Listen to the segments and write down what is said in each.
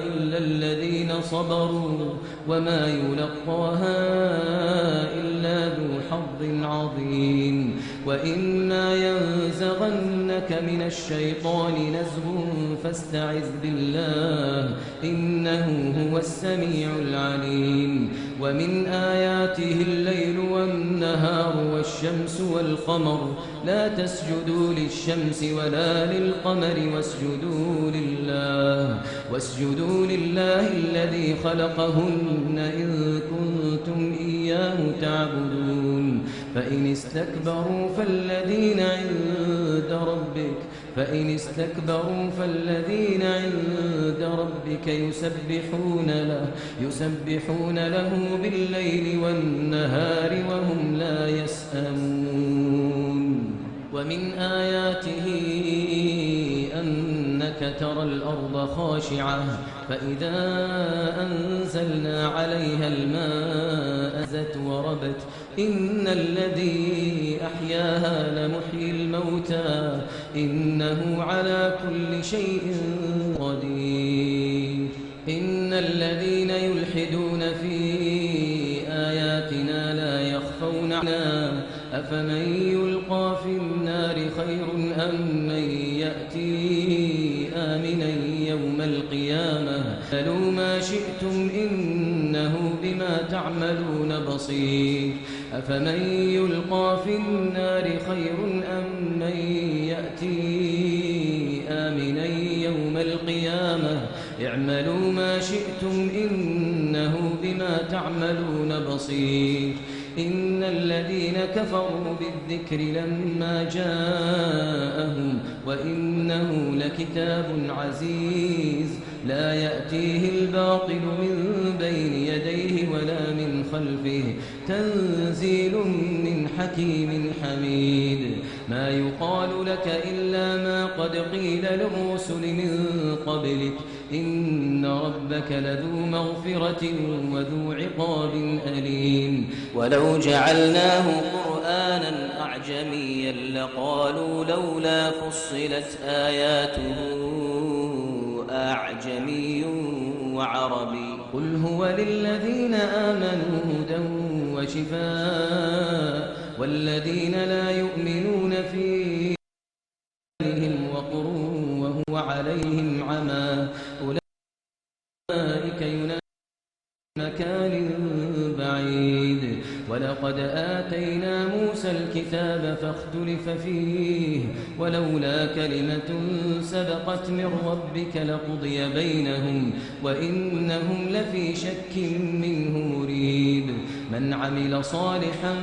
إلا الذين صبروا وما يلقاها إلا ذو حظ عظيم. وإما ينزغنك من الشيطان نزغ فاستعذ بالله إنه هو السميع العليم. ومن آياته الليل والنهار والشمس والقمر لا تسجدوا للشمس ولا للقمر واسجدوا لله الذي خلقهن إن كنتم إياه تعبدون. فإن استكبروا فالذين عند ربك يسبحون له بالليل والنهار وهم لا يسأمون. ومن آياته أنك ترى الأرض خاشعة فإذا أنزلنا عليها الماء اهتزت وربت إن الذي أحياها لمحيي الموتى إنه على كل شيء قدير. إن الذين يلحدون في آياتنا لا يخفون عنا أفمن يلقى في النار خير أم من يأتي آمنا يوم القيامة اعملوا ما شئتم إنه بما تعملون بصير. أفمن يلقى في النار خير أم من يأتي آمنا يوم القيامة اعملوا ما شئتم إنه بما تعملون بصير. إن الذين كفروا بالذكر لما جاءهم وإنه لكتاب عزيز لا يأتيه الباطل من بين يديه ولا من خلفه تنزيل من حكيم حميد. ما يقال لك إلا ما قد قيل للرسل من قبلك إن ربك لذو مغفرة وذو عقاب أليم. ولو جعلناه قرآنا أعجميا لقالوا لولا فصلت آياته أعجمي وعربي قل هو للذين آمنوا هدى وشفاء والذين لا يؤمنون في آذانهم وقر وهو عليهم عمى أولئك ينادون مكان بعيد. ولقد آتينا موسى الكتاب فاختلف فيه ولولا كلمة سبقت من ربك لقضي بينهم وإنهم لفي شك منه مريب. من عمل صالحا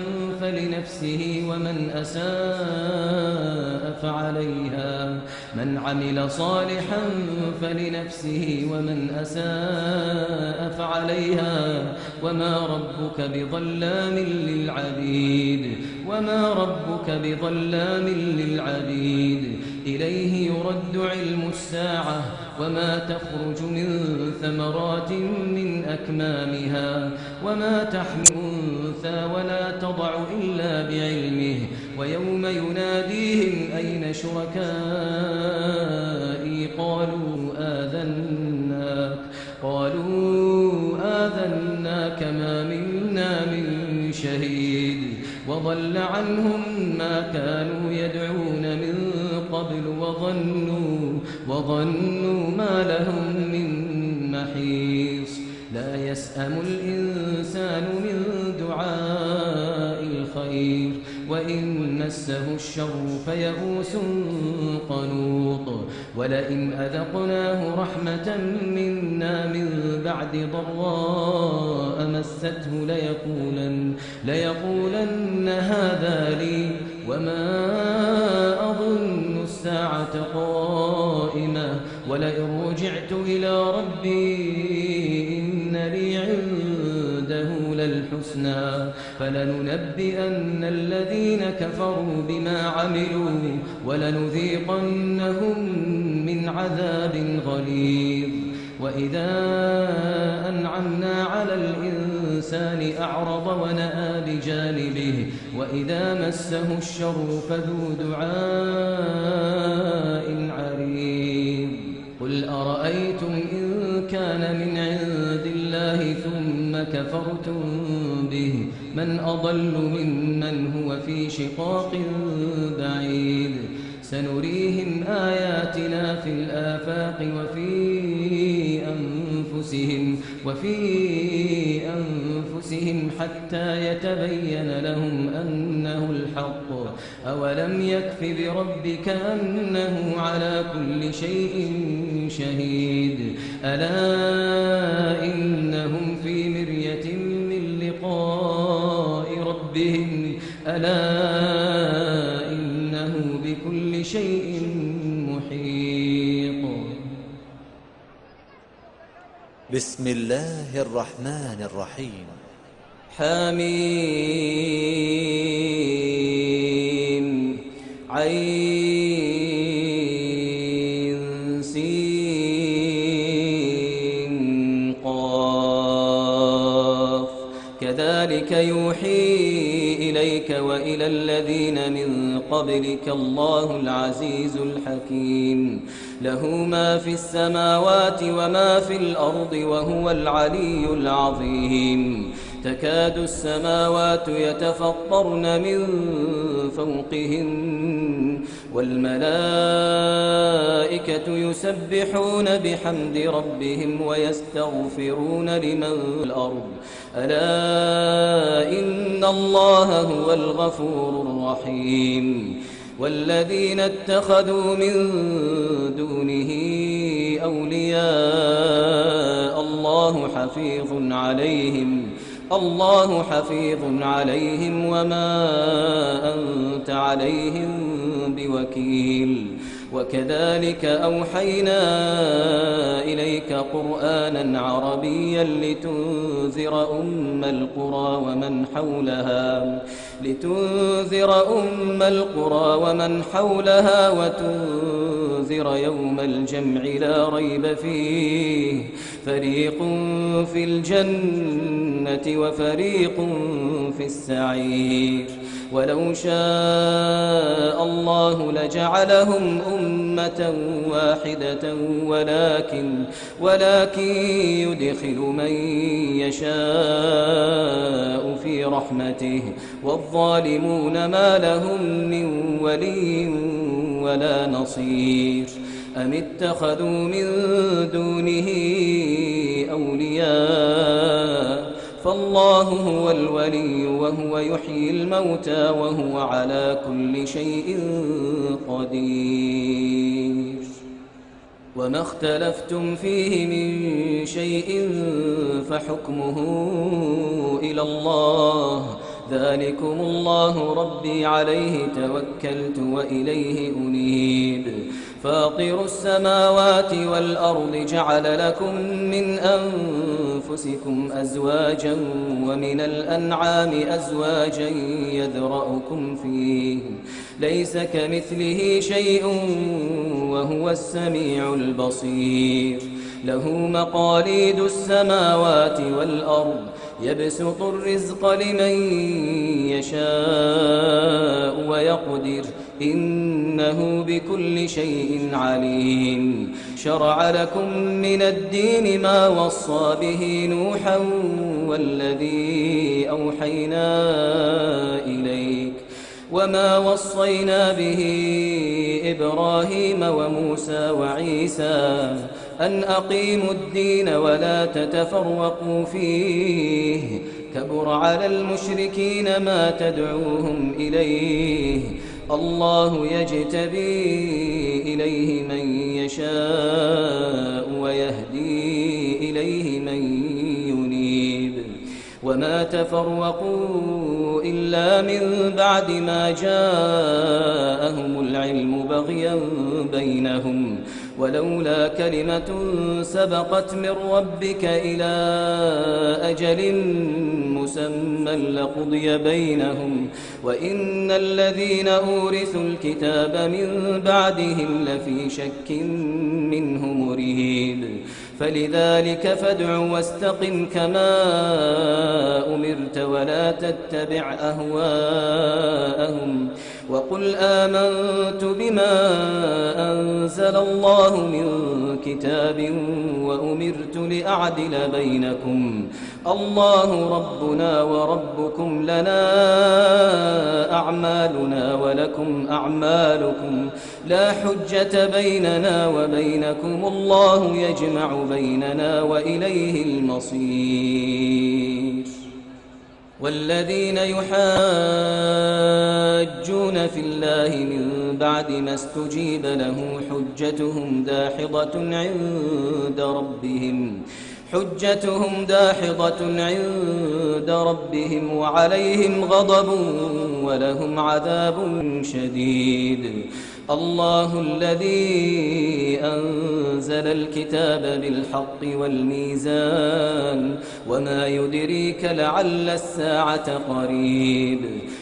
فلنفسه ومن أساء فعليها وما ربك بظلام للعبيد. إليه يرد علم الساعة وما تخرج من ثمرات من أكمامها وما تحمل أنثى ولا تضع إلا بعلمه. ويوم يناديهم أين شركائي قالوا آذناك ما منا من شهيد. وضل عنهم ما كانوا يدعون من قبل وظنوا ما لهم من محيص. لا يسأم الإنسان من دعاء الخير وإن مسه الشر فيئوس قنوط. ولئن أذقناه رحمة منا من بعد ضراء مسته ليقولن هذا لي وما أظن الساعة قائمة ولئن رجعت إلى ربي إن لي عنده للحسنى فلننبئن الذين كفروا بما عملوا ولنذيقنهم من عذاب غليظ. وإذا أنعمنا على الإنسان أعرض ونأى بجانبه وإذا مسه الشر فذو دعاء عريض. قل أرأيتم إن كان من عند الله ثم كفرتم به من أضل ممن هو في شقاق بعيد سنريهم آياتنا في الآفاق وفي أنفسهم حتى يتبين لهم أنه الحق أولم يكف بربك أنه على كل شيء شهيد ألا إنهم في مرية من لقاء ربهم ألا إنه بكل شيء محيط. بسم الله الرحمن الرحيم. حميم عين سين قاف كذلك يوحي إليك وإلى الذين من قبلك الله العزيز الحكيم له ما في السماوات وما في الأرض وهو العلي العظيم تكاد السماوات يتفطرن من فوقهن والملائكة يسبحون بحمد ربهم ويستغفرون لمن في الأرض ألا إن الله هو الغفور الرحيم. والذين اتخذوا من دونه أولياء الله حفيظ عليهم وما أنت عليهم بوكيل. وكذلك أوحينا إليك قرآنا عربيا لتنذر أم القرى ومن حولها وتنذر يوم الجمع لا ريب فيه فريق في الجنة وفريق في السعير. ولو شاء الله لجعلهم أمة واحدة ولكن يدخل من يشاء في رحمته والظالمون ما لهم من ولي ولا نصير. أم اتخذوا من دونه أولياء فالله هو الولي وهو يحيي الموتى وهو على كل شيء قدير. وما اختلفتم فيه من شيء فحكمه إلى الله ذلكم الله ربي عليه توكلت وإليه أنيب. فاطر السماوات والأرض جعل لكم من أنفسكم أزواجا ومن الأنعام أزواجا يذرأكم فيه ليس كمثله شيء وهو السميع البصير. له مقاليد السماوات والأرض يبسط الرزق لمن يشاء ويقدر إنه بكل شيء عليم. شرع لكم من الدين ما وصى به نوحا والذي أوحينا إليك وما وصينا به إبراهيم وموسى وعيسى أن أقيموا الدين ولا تتفرقوا فيه كبر على المشركين ما تدعوهم إليه الله يجتبي إليه من يشاء ويهدي إليه من ينيب. وما تفرقوا إلا من بعد ما جاءهم العلم بغيا بينهم ولولا كلمة سبقت من ربك إلى أجل مسمى لقضي بينهم وإن الذين أورثوا الكتاب من بعدهم لفي شك منه مريب. فلذلك فادع واستقم كما أمرت ولا تتبع أهواءهم وقل آمنت بما أنزل الله من كتاب وأمرت لأعدل بينكم الله ربنا وربكم لنا أعمالنا ولكم أعمالكم لا حجة بيننا وبينكم الله يجمع بيننا وإليه المصير. والذين يحاجون في الله من بعد ما استجيب له حجتهم داحضة عند ربهم وعليهم غضب ولهم عذاب شديد. الله الذي أنزل الكتاب بالحق والميزان وما يدريك لعل الساعة قريب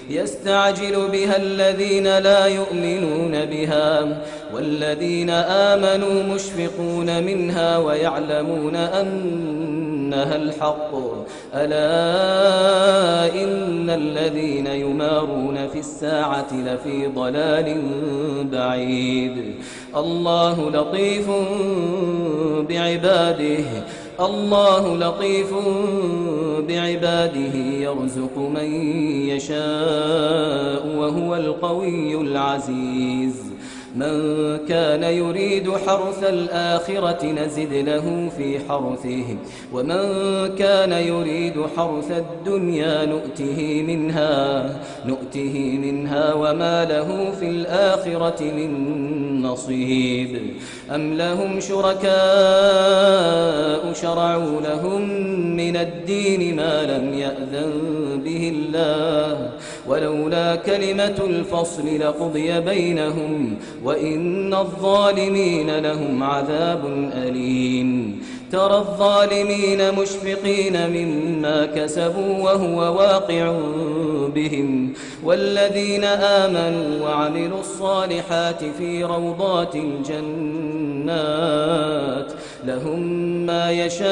يستعجل بها الذين لا يؤمنون بها والذين آمنوا مشفقون منها ويعلمون أنها الحق ألا إن الذين يمارون في الساعة لفي ضلال بعيد. الله لطيف بعباده يرزق من يشاء وهو القوي العزيز. من كان يريد حرث الآخرة نزد له في حرثه ومن كان يريد حرث الدنيا نؤته منها وما له في الآخرة من نصيب. أم لهم شركاء شرعوا لهم من الدين ما لم يأذن به الله ولولا كلمة الفصل لقضي بينهم وإن الظالمين لهم عذاب أليم. ترى الظالمين مشفقين مما كسبوا وهو واقع بهم والذين آمنوا وعملوا الصالحات في روضات الجنات لهم ما يشاءون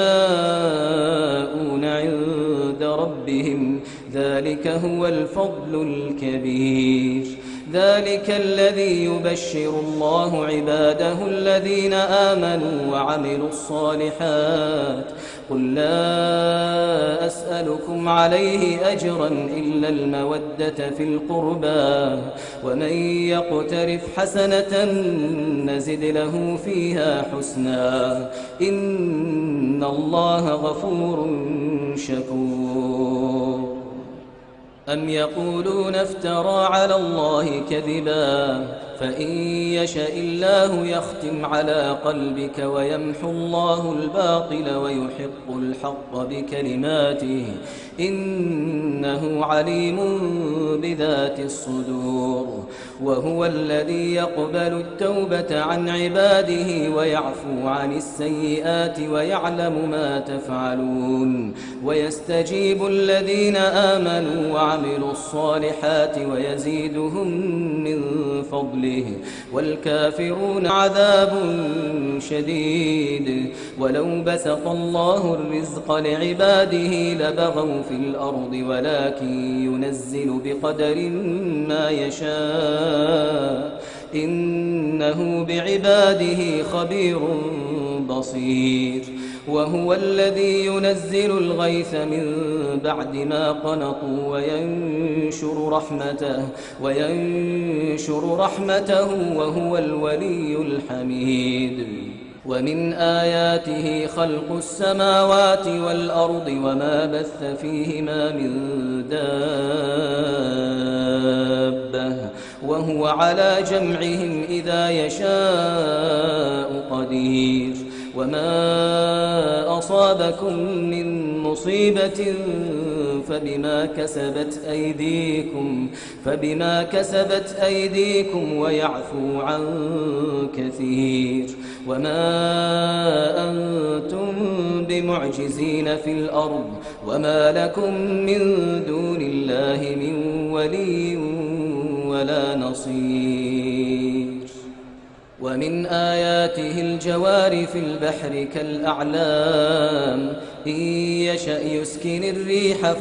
عند ربهم ذلك هو الفضل الكبير. ذلك الذي يبشر الله عباده الذين آمنوا وعملوا الصالحات قل لا أسألكم عليه أجرا إلا المودة في القربى ومن يقترف حسنة نزد له فيها حسنا إن الله غفور شكور. أم يقولون افترى على الله كذبا فإن يشاء الله يختم على قلبك ويمحو الله الباطل ويحق الحق بكلماته إنه عليم بذات الصدور. وهو الذي يقبل التوبة عن عباده ويعفو عن السيئات ويعلم ما تفعلون ويستجيب الذين آمنوا وعملوا الصالحات ويزيدهم من فضله والكافرون عذاب شديد. ولو بسط الله الرزق لعباده لبغوا في الأرض ولكن ينزل بقدر ما يشاء إنه بعباده خبير بصير. وهو الذي ينزل الغيث من بعد ما قنطوا وينشر رحمته وهو الولي الحميد. ومن آياته خلق السماوات والأرض وما بث فيهما من دابة وهو على جمعهم إذا يشاء قدير. وما أصابكم من مصيبة فبما كسبت أيديكم ويعفو عن كثير. وما أنتم بمعجزين في الأرض وما لكم من دون الله من ولي ولا نصير. ومن آياته الجوار في البحر كالأعلام إن يشأ يسكن الريح